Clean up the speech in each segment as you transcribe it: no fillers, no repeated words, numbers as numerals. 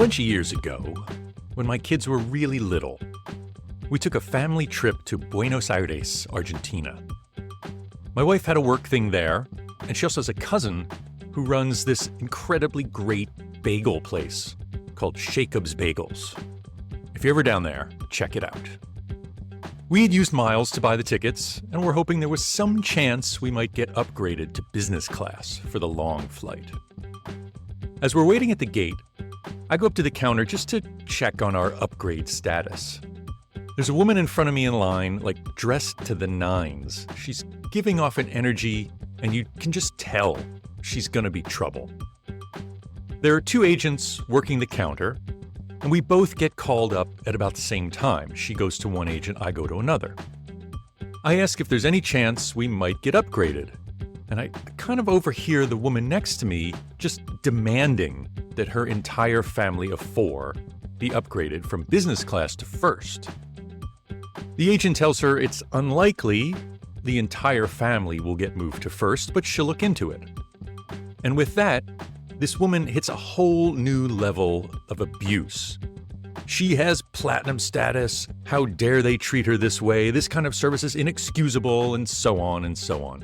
bunch of years ago, when my kids were really little, we took a family trip to Buenos Aires, Argentina. My wife had a work thing there, and she also has a cousin who runs this incredibly great bagel place called Jacob's Bagels. If you're ever down there, check it out. We had used miles to buy the tickets, and we're hoping there was some chance we might get upgraded to business class for the long flight. As we're waiting at the gate, I go up to the counter just to check on our upgrade status. There's a woman in front of me in line, like dressed to the nines. She's giving off an energy, and you can just tell she's gonna be trouble. There are two agents working the counter, and we both get called up at about the same time. She goes to one agent, I go to another. I ask if there's any chance we might get upgraded, and I kind of overhear the woman next to me just demanding that her entire family of 4 be upgraded from business class to first. The agent tells her it's unlikely the entire family will get moved to first, but she'll look into it. And with that, this woman hits a whole new level of abuse. She has platinum status, how dare they treat her this way, this kind of service is inexcusable, and so on and so on.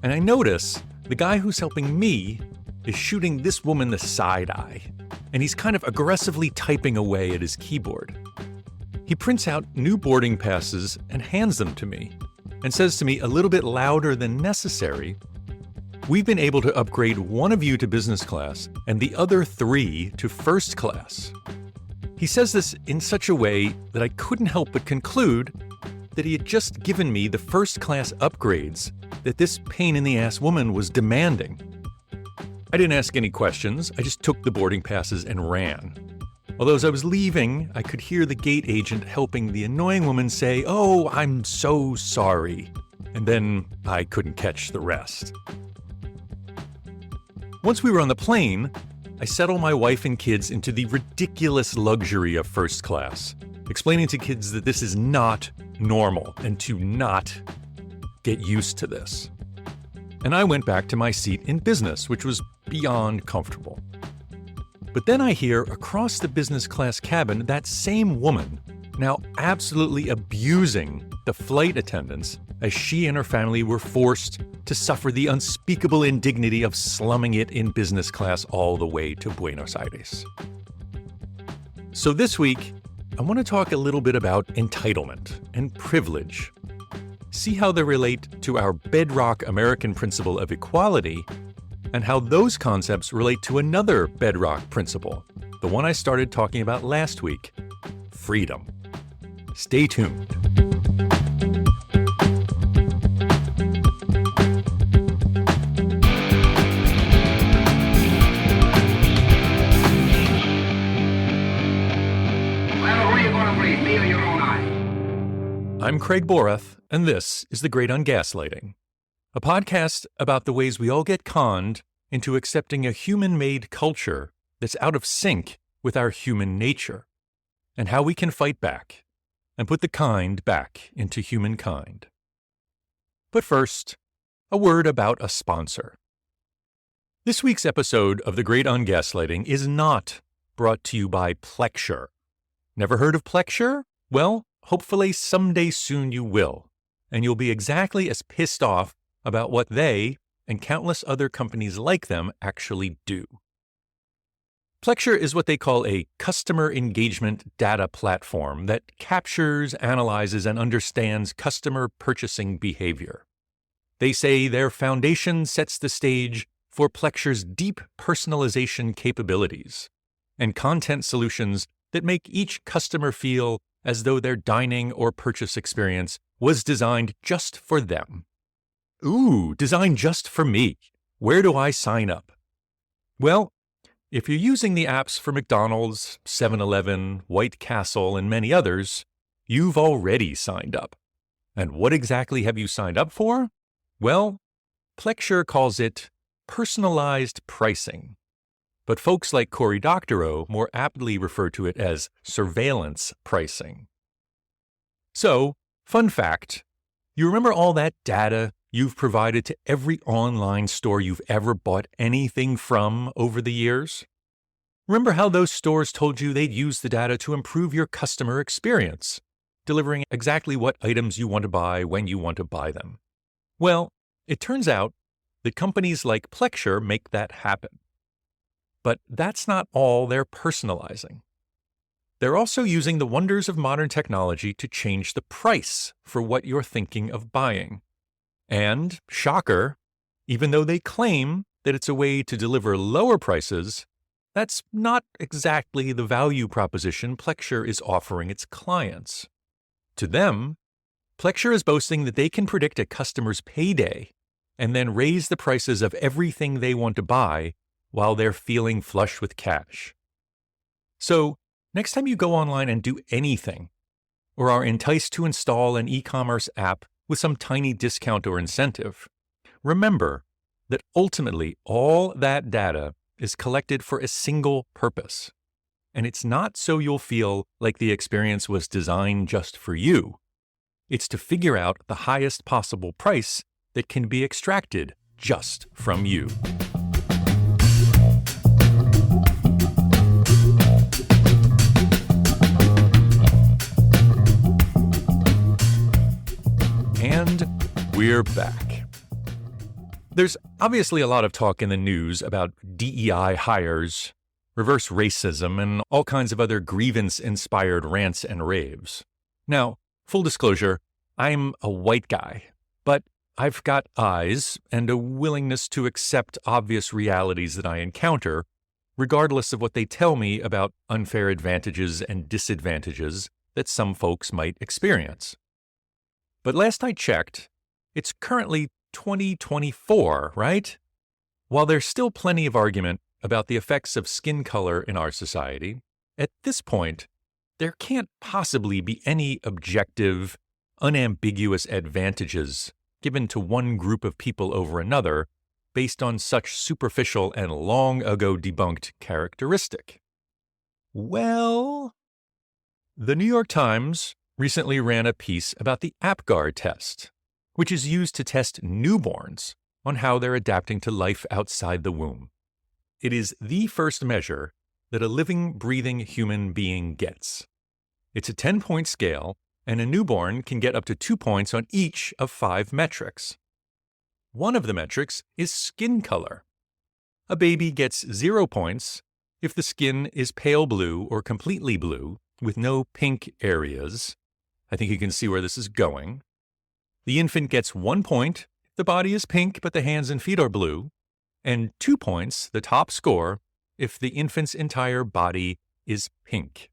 And I notice the guy who's helping me is shooting this woman the side eye, and he's kind of aggressively typing away at his keyboard. He prints out new boarding passes and hands them to me, and says to me a little bit louder than necessary, "We've been able to upgrade one of you to business class and the other 3 to first class." He says this in such a way that I couldn't help but conclude that he had just given me the first class upgrades that this pain-in-the-ass woman was demanding. I didn't ask any questions, I just took the boarding passes and ran. Although as I was leaving, I could hear the gate agent helping the annoying woman say, "Oh, I'm so sorry," and then I couldn't catch the rest. Once we were on the plane, I settle my wife and kids into the ridiculous luxury of first class, explaining to kids that this is not normal and to not get used to this. And I went back to my seat in business, which was beyond comfortable. But then I hear across the business class cabin that same woman now absolutely abusing the flight attendants as she and her family were forced to suffer the unspeakable indignity of slumming it in business class all the way to Buenos Aires. So this week, I want to talk a little bit about entitlement and privilege. See how they relate to our bedrock American principle of equality, and how those concepts relate to another bedrock principle, the one I started talking about last week, freedom. Stay tuned. I'm Craig Borath, and this is The Great Ungaslighting, a podcast about the ways we all get conned into accepting a human-made culture that's out of sync with our human nature, and how we can fight back and put the kind back into humankind. But first, a word about a sponsor. This week's episode of The Great Ungaslighting is not brought to you by Plexure. Never heard of Plexure? Well, hopefully someday soon you will, and you'll be exactly as pissed off about what they and countless other companies like them actually do. Plexure is what they call a customer engagement data platform that captures, analyzes, and understands customer purchasing behavior. They say their foundation sets the stage for Plexure's deep personalization capabilities and content solutions that make each customer feel as though their dining or purchase experience was designed just for them. Ooh, designed just for me. Where do I sign up? Well, if you're using the apps for McDonald's, 7-Eleven, White Castle, and many others, you've already signed up. And what exactly have you signed up for? Well, Plexure calls it personalized pricing. But folks like Cory Doctorow more aptly refer to it as surveillance pricing. So, fun fact, you remember all that data you've provided to every online store you've ever bought anything from over the years? Remember how those stores told you they'd use the data to improve your customer experience, delivering exactly what items you want to buy when you want to buy them? Well, it turns out that companies like Plexure make that happen. But that's not all they're personalizing. They're also using the wonders of modern technology to change the price for what you're thinking of buying. And, shocker, even though they claim that it's a way to deliver lower prices, that's not exactly the value proposition Plexure is offering its clients. To them, Plexure is boasting that they can predict a customer's payday and then raise the prices of everything they want to buy while they're feeling flush with cash. So, next time you go online and do anything, or are enticed to install an e-commerce app with some tiny discount or incentive, remember that ultimately all that data is collected for a single purpose. And it's not so you'll feel like the experience was designed just for you. It's to figure out the highest possible price that can be extracted just from you. And we're back. There's obviously a lot of talk in the news about DEI hires, reverse racism, and all kinds of other grievance-inspired rants and raves. Now, full disclosure, I'm a white guy, but I've got eyes and a willingness to accept obvious realities that I encounter, regardless of what they tell me about unfair advantages and disadvantages that some folks might experience. But last I checked, it's currently 2024, right? While there's still plenty of argument about the effects of skin color in our society, at this point, there can't possibly be any objective, unambiguous advantages given to one group of people over another based on such superficial and long ago debunked characteristic. Well, the New York Times recently ran a piece about the APGAR test, which is used to test newborns on how they're adapting to life outside the womb. It is the first measure that a living, breathing human being gets. It's a 10-point scale, and a newborn can get up to 2 points on each of 5 metrics. One of the metrics is skin color. A baby gets 0 points if the skin is pale blue or completely blue with no pink areas. I think you can see where this is going. The infant gets 1 point if the body is pink but the hands and feet are blue, and 2 points, the top score, if the infant's entire body is pink.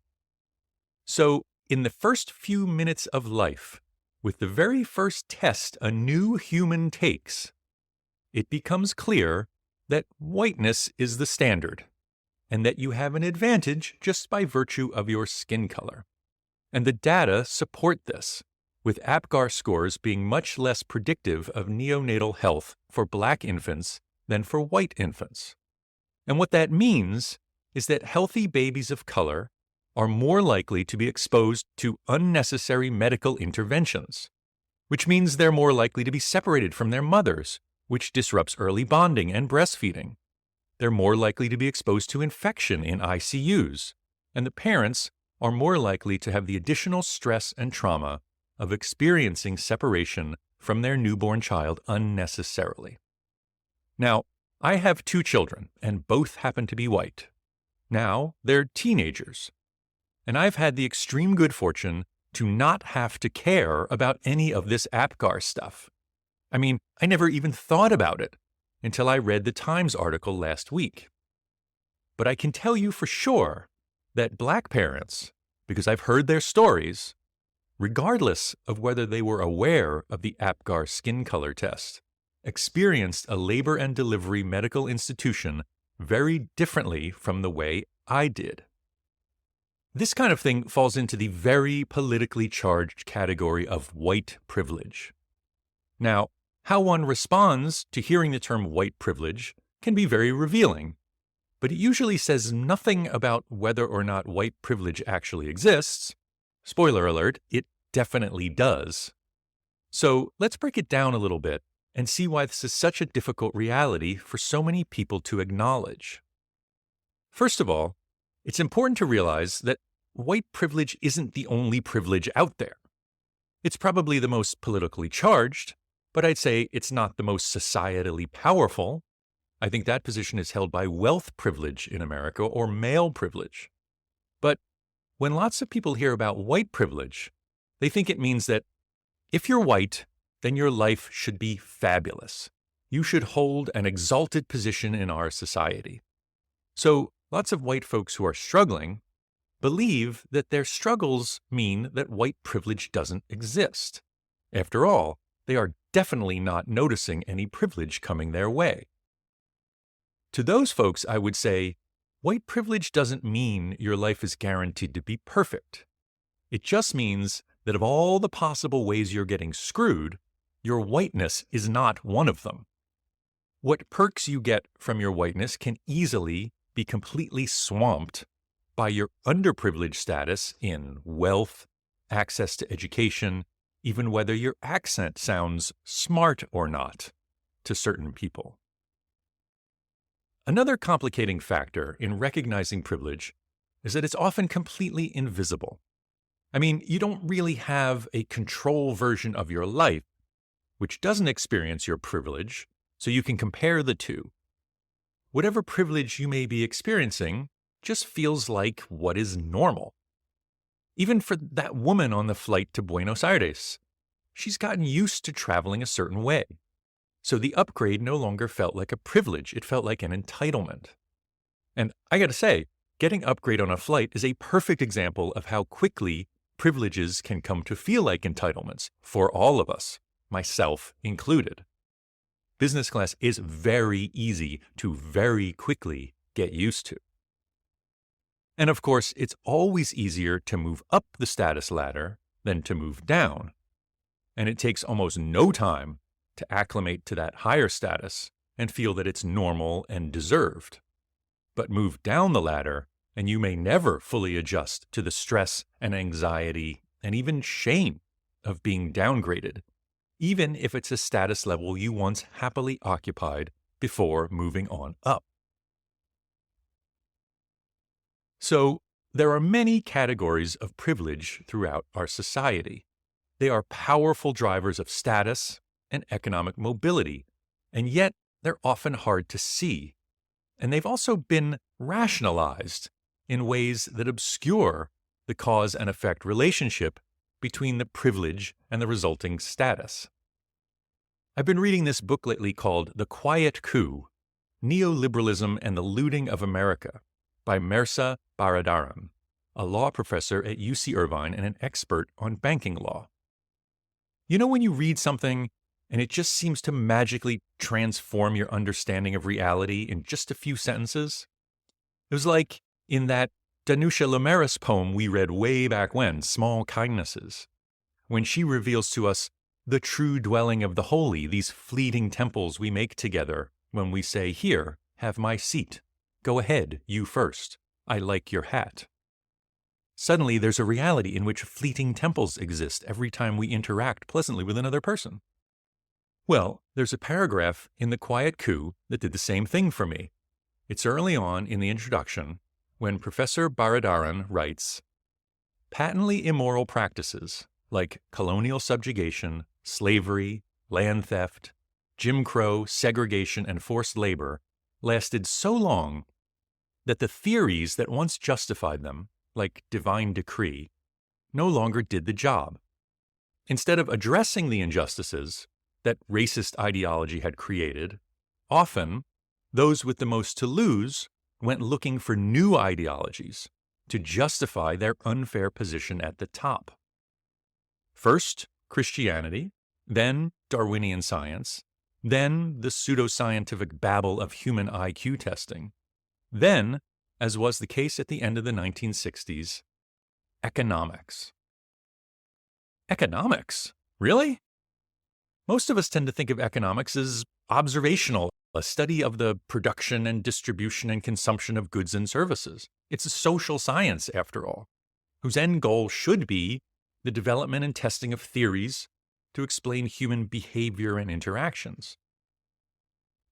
So, in the first few minutes of life, with the very first test a new human takes, it becomes clear that whiteness is the standard, and that you have an advantage just by virtue of your skin color. And the data support this, with APGAR scores being much less predictive of neonatal health for black infants than for white infants. And what that means is that healthy babies of color are more likely to be exposed to unnecessary medical interventions, which means they're more likely to be separated from their mothers, which disrupts early bonding and breastfeeding. They're more likely to be exposed to infection in ICUs, and the parents are more likely to have the additional stress and trauma of experiencing separation from their newborn child unnecessarily. Now, I have 2 children, and both happen to be white. Now, they're teenagers. And I've had the extreme good fortune to not have to care about any of this APGAR stuff. I mean, I never even thought about it until I read the Times article last week. But I can tell you for sure that black parents, because I've heard their stories, regardless of whether they were aware of the APGAR skin color test, experienced a labor and delivery medical institution very differently from the way I did. This kind of thing falls into the very politically charged category of white privilege. Now, how one responds to hearing the term white privilege can be very revealing, but it usually says nothing about whether or not white privilege actually exists. Spoiler alert, it definitely does. So let's break it down a little bit and see why this is such a difficult reality for so many people to acknowledge. First of all, It's important to realize that white privilege isn't the only privilege out there. It's probably the most politically charged, but I'd say it's not the most societally powerful. I think that position is held by wealth privilege in America or male privilege. But when lots of people hear about white privilege, they think it means that if you're white, then your life should be fabulous. You should hold an exalted position in our society. So lots of white folks who are struggling believe that their struggles mean that white privilege doesn't exist. After all, they are definitely not noticing any privilege coming their way. To those folks, I would say, white privilege doesn't mean your life is guaranteed to be perfect. It just means that of all the possible ways you're getting screwed, your whiteness is not one of them. What perks you get from your whiteness can easily be completely swamped by your underprivileged status in wealth, access to education, even whether your accent sounds smart or not to certain people. Another complicating factor in recognizing privilege is that it's often completely invisible. I mean, you don't really have a control version of your life, which doesn't experience your privilege, so you can compare the two. Whatever privilege you may be experiencing just feels like what is normal. Even for that woman on the flight to Buenos Aires, she's gotten used to traveling a certain way. So the upgrade no longer felt like a privilege, it felt like an entitlement. And I gotta say, getting upgrade on a flight is a perfect example of how quickly privileges can come to feel like entitlements for all of us, myself included. Business class is very easy to very quickly get used to. And of course, it's always easier to move up the status ladder than to move down. And it takes almost no time to acclimate to that higher status and feel that it's normal and deserved. But move down the ladder, and you may never fully adjust to the stress and anxiety and even shame of being downgraded, even if it's a status level you once happily occupied before moving on up. So, there are many categories of privilege throughout our society. They are powerful drivers of status and economic mobility, and yet they're often hard to see. And they've also been rationalized in ways that obscure the cause and effect relationship between the privilege and the resulting status. I've been reading this book lately called The Quiet Coup, Neoliberalism and the Looting of America by Mirza Baradaran, a law professor at UC Irvine and an expert on banking law. You know when you read something and it just seems to magically transform your understanding of reality in just a few sentences? It was like in that Danusha Lemaris poem we read way back when, Small Kindnesses, when she reveals to us the true dwelling of the holy, these fleeting temples we make together when we say, "Here, have my seat. Go ahead, you first. I like your hat." Suddenly, there's a reality in which fleeting temples exist every time we interact pleasantly with another person. Well, there's a paragraph in The Quiet Coup that did the same thing for me. It's early on in the introduction when Professor Baradaran writes, "Patently immoral practices like colonial subjugation, slavery, land theft, Jim Crow, segregation, and forced labor lasted so long that the theories that once justified them, like divine decree, no longer did the job. Instead of addressing the injustices that racist ideology had created, often those with the most to lose went looking for new ideologies to justify their unfair position at the top. First, Christianity, then Darwinian science, then the pseudoscientific babble of human IQ testing, then, as was the case at the end of the 1960s, economics." Economics? Really? Most of us tend to think of economics as observational, a study of the production and distribution and consumption of goods and services. It's a social science, after all, whose end goal should be the development and testing of theories to explain human behavior and interactions.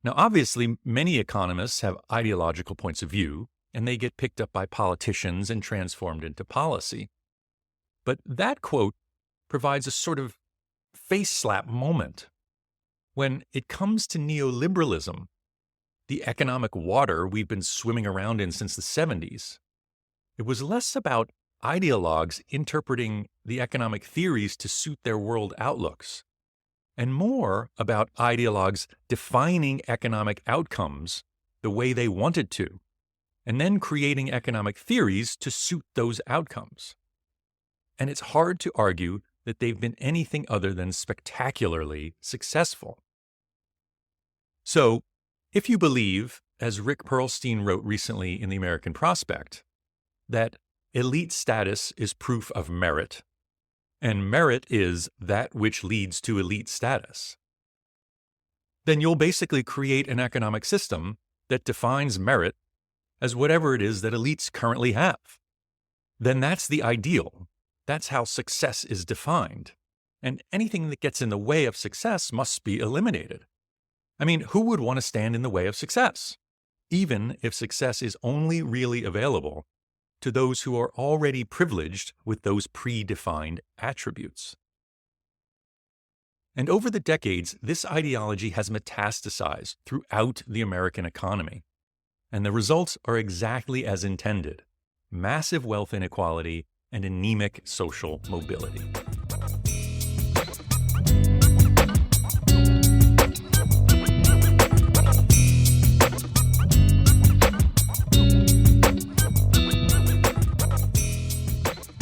Now, obviously, many economists have ideological points of view and they get picked up by politicians and transformed into policy. But that quote provides a sort of face slap moment. When it comes to neoliberalism, the economic water we've been swimming around in since the 70s, it was less about ideologues interpreting the economic theories to suit their world outlooks, and more about ideologues defining economic outcomes the way they wanted to, and then creating economic theories to suit those outcomes. And it's hard to argue that they've been anything other than spectacularly successful. So, if you believe, as Rick Perlstein wrote recently in the American Prospect, that elite status is proof of merit, and merit is that which leads to elite status, then you'll basically create an economic system that defines merit as whatever it is that elites currently have. Then that's the ideal. That's how success is defined. And anything that gets in the way of success must be eliminated. I mean, who would want to stand in the way of success, even if success is only really available to those who are already privileged with those predefined attributes? And over the decades, this ideology has metastasized throughout the American economy. And the results are exactly as intended: massive wealth inequality and anemic social mobility.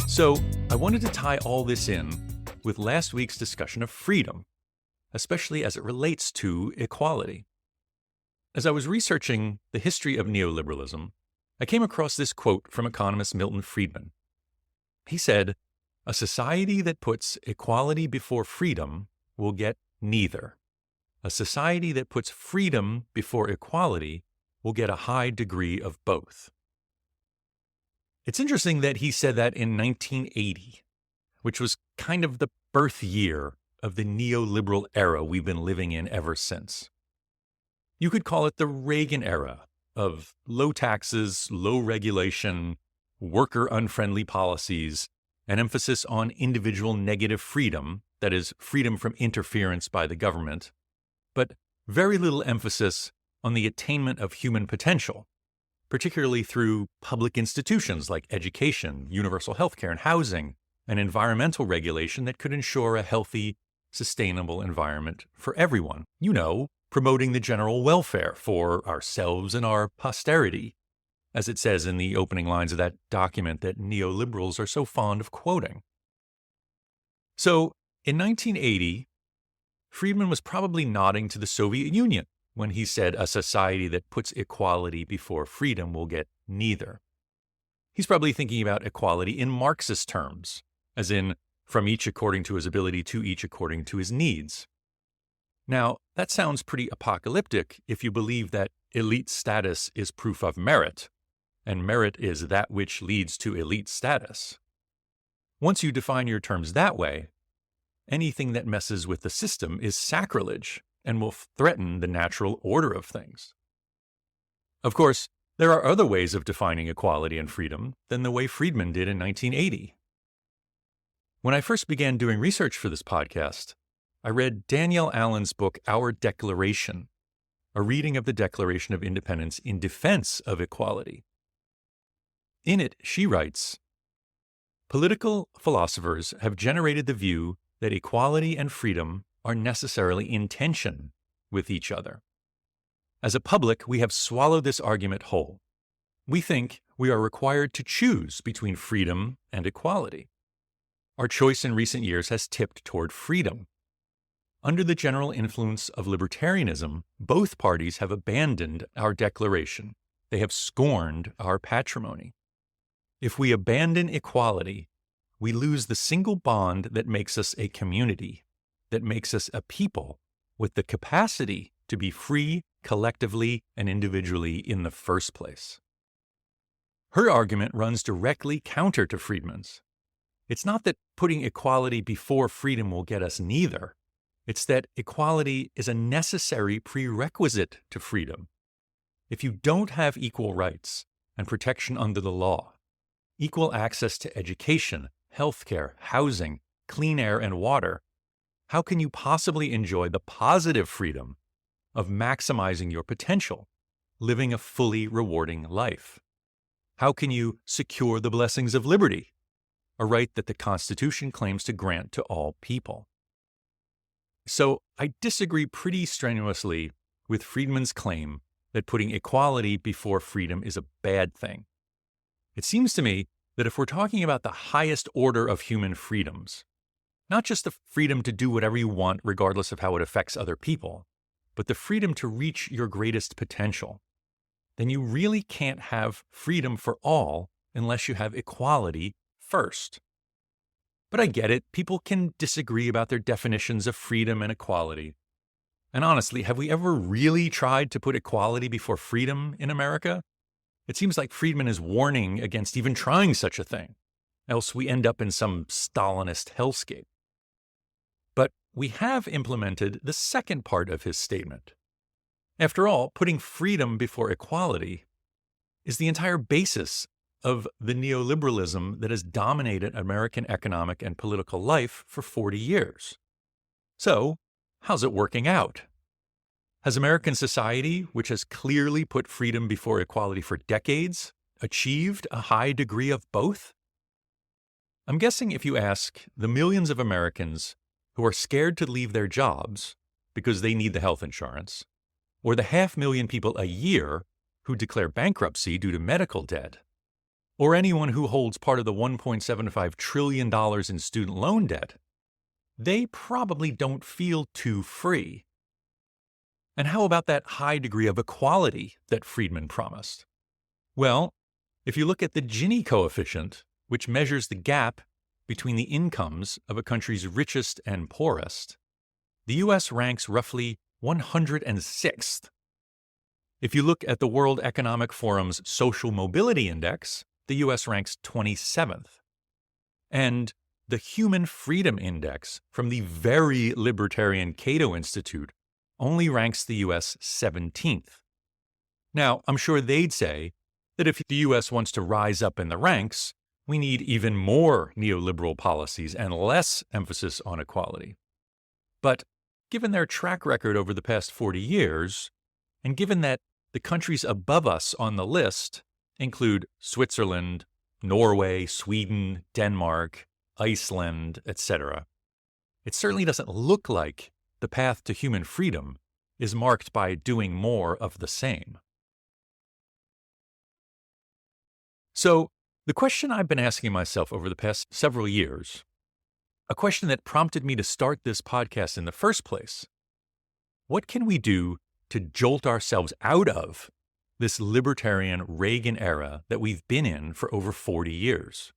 So, I wanted to tie all this in with last week's discussion of freedom, especially as it relates to equality. As I was researching the history of neoliberalism, I came across this quote from economist Milton Friedman. He said, "A society that puts equality before freedom will get neither. A society that puts freedom before equality will get a high degree of both." It's interesting that he said that in 1980, which was kind of the birth year of the neoliberal era we've been living in ever since. You could call it the Reagan era of low taxes, low regulation, worker-unfriendly policies, an emphasis on individual negative freedom, that is, freedom from interference by the government, but very little emphasis on the attainment of human potential, particularly through public institutions like education, universal healthcare, and housing, and environmental regulation that could ensure a healthy, sustainable environment for everyone. You know, promoting the general welfare for ourselves and our posterity, as it says in the opening lines of that document that neoliberals are so fond of quoting. So, in 1980, Friedman was probably nodding to the Soviet Union when he said a society that puts equality before freedom will get neither. He's probably thinking about equality in Marxist terms, as in from each according to his ability to each according to his needs. Now, that sounds pretty apocalyptic if you believe that elite status is proof of merit, and merit is that which leads to elite status. Once you define your terms that way, anything that messes with the system is sacrilege and will threaten the natural order of things. Of course, there are other ways of defining equality and freedom than the way Friedman did in 1980. When I first began doing research for this podcast, I read Danielle Allen's book, Our Declaration, a reading of the Declaration of Independence in defense of equality. In it, she writes, "Political philosophers have generated the view that equality and freedom are necessarily in tension with each other. As a public, we have swallowed this argument whole. We think we are required to choose between freedom and equality. Our choice in recent years has tipped toward freedom. Under the general influence of libertarianism, both parties have abandoned our declaration. They have scorned our patrimony. If we abandon equality, we lose the single bond that makes us a community, that makes us a people with the capacity to be free collectively and individually in the first place." Her argument runs directly counter to Friedman's. It's not that putting equality before freedom will get us neither. It's that equality is a necessary prerequisite to freedom. If you don't have equal rights, and protection under the law, equal access to education, healthcare, housing, clean air, and water, how can you possibly enjoy the positive freedom of maximizing your potential, living a fully rewarding life? How can you secure the blessings of liberty, a right that the Constitution claims to grant to all people? So I disagree pretty strenuously with Friedman's claim that putting equality before freedom is a bad thing. It seems to me that if we're talking about the highest order of human freedoms, not just the freedom to do whatever you want regardless of how it affects other people, but the freedom to reach your greatest potential, then you really can't have freedom for all unless you have equality first. But I get it. People can disagree about their definitions of freedom and equality. And honestly, have we ever really tried to put equality before freedom in America? It seems like Friedman is warning against even trying such a thing, else we end up in some Stalinist hellscape. But we have implemented the second part of his statement. After all, putting freedom before equality is the entire basis of the neoliberalism that has dominated American economic and political life for 40 years. So, how's it working out? Has American society, which has clearly put freedom before equality for decades, achieved a high degree of both? I'm guessing if you ask the millions of Americans who are scared to leave their jobs because they need the health insurance, or the 500,000 people a year who declare bankruptcy due to medical debt, or anyone who holds part of the $1.75 trillion in student loan debt, they probably don't feel too free. And how about that high degree of equality that Friedman promised? Well, if you look at the Gini coefficient, which measures the gap between the incomes of a country's richest and poorest, the U.S. ranks roughly 106th. If you look at the World Economic Forum's Social Mobility Index, the U.S. ranks 27th. And the Human Freedom Index from the very libertarian Cato Institute only ranks the U.S. 17th. Now, I'm sure they'd say that if the U.S. wants to rise up in the ranks, we need even more neoliberal policies and less emphasis on equality. But given their track record over the past 40 years, and given that the countries above us on the list include Switzerland, Norway, Sweden, Denmark, Iceland, etc., it certainly doesn't look like the path to human freedom is marked by doing more of the same. So, the question I've been asking myself over the past several years, a question that prompted me to start this podcast in the first place, what can we do to jolt ourselves out of this libertarian Reagan era that we've been in for over 40 years,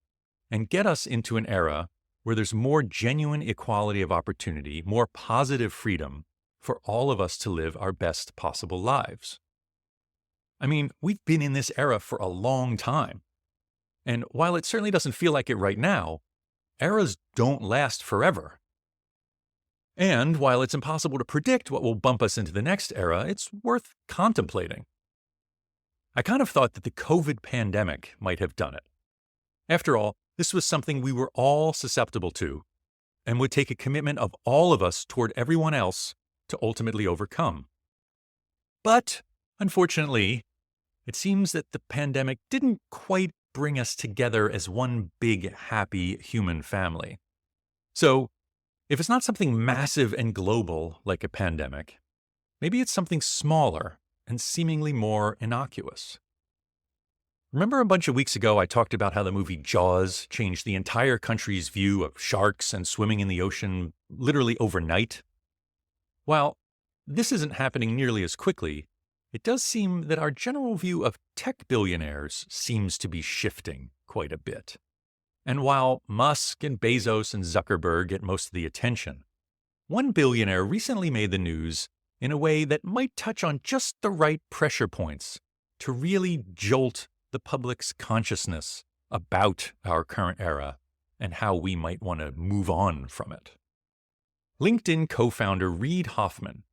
and get us into an era where there's more genuine equality of opportunity, more positive freedom for all of us to live our best possible lives? I mean, we've been in this era for a long time. And while it certainly doesn't feel like it right now, eras don't last forever. And while it's impossible to predict what will bump us into the next era, it's worth contemplating. I kind of thought that the COVID pandemic might have done it. After all, this was something we were all susceptible to and would take a commitment of all of us toward everyone else to ultimately overcome. But, unfortunately, it seems that the pandemic didn't quite bring us together as one big, happy human family. So, if it's not something massive and global like a pandemic, maybe it's something smaller and seemingly more innocuous. Remember a bunch of weeks ago I talked about how the movie Jaws changed the entire country's view of sharks and swimming in the ocean literally overnight? While this isn't happening nearly as quickly, it does seem that our general view of tech billionaires seems to be shifting quite a bit. And while Musk and Bezos and Zuckerberg get most of the attention, one billionaire recently made the news in a way that might touch on just the right pressure points to really jolt the public's consciousness about our current era and how we might want to move on from it. LinkedIn co-founder Reid Hoffman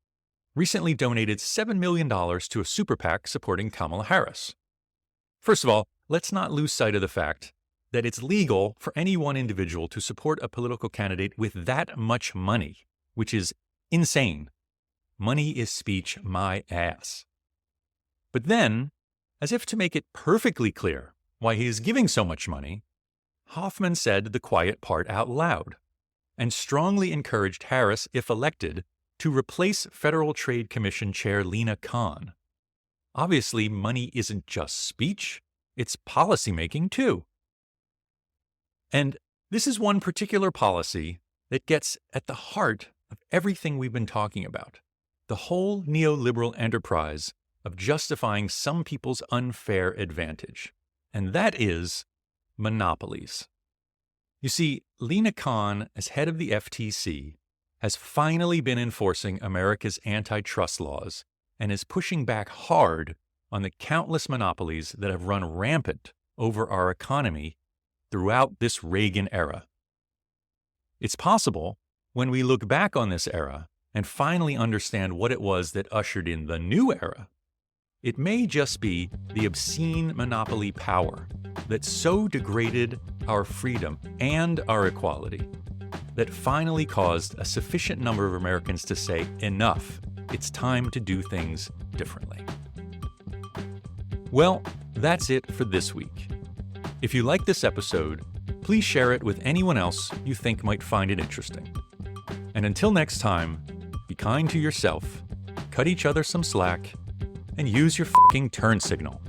recently donated $7 million to a super PAC supporting Kamala Harris. First of all, let's not lose sight of the fact that it's legal for any one individual to support a political candidate with that much money, which is insane. Money is speech, my ass. But then, as if to make it perfectly clear why he is giving so much money, Hoffman said the quiet part out loud and strongly encouraged Harris, if elected, to replace Federal Trade Commission Chair Lina Khan. Obviously, money isn't just speech, it's policymaking too. And this is one particular policy that gets at the heart of everything we've been talking about, the whole neoliberal enterprise of justifying some people's unfair advantage, and that is monopolies. You see, Lina Khan, as head of the FTC, has finally been enforcing America's antitrust laws and is pushing back hard on the countless monopolies that have run rampant over our economy throughout this Reagan era. It's possible, when we look back on this era and finally understand what it was that ushered in the new era, it may just be the obscene monopoly power that so degraded our freedom and our equality that finally caused a sufficient number of Americans to say, enough, it's time to do things differently. Well, that's it for this week. If you like this episode, please share it with anyone else you think might find it interesting. And until next time, be kind to yourself, cut each other some slack, and use your fucking turn signal.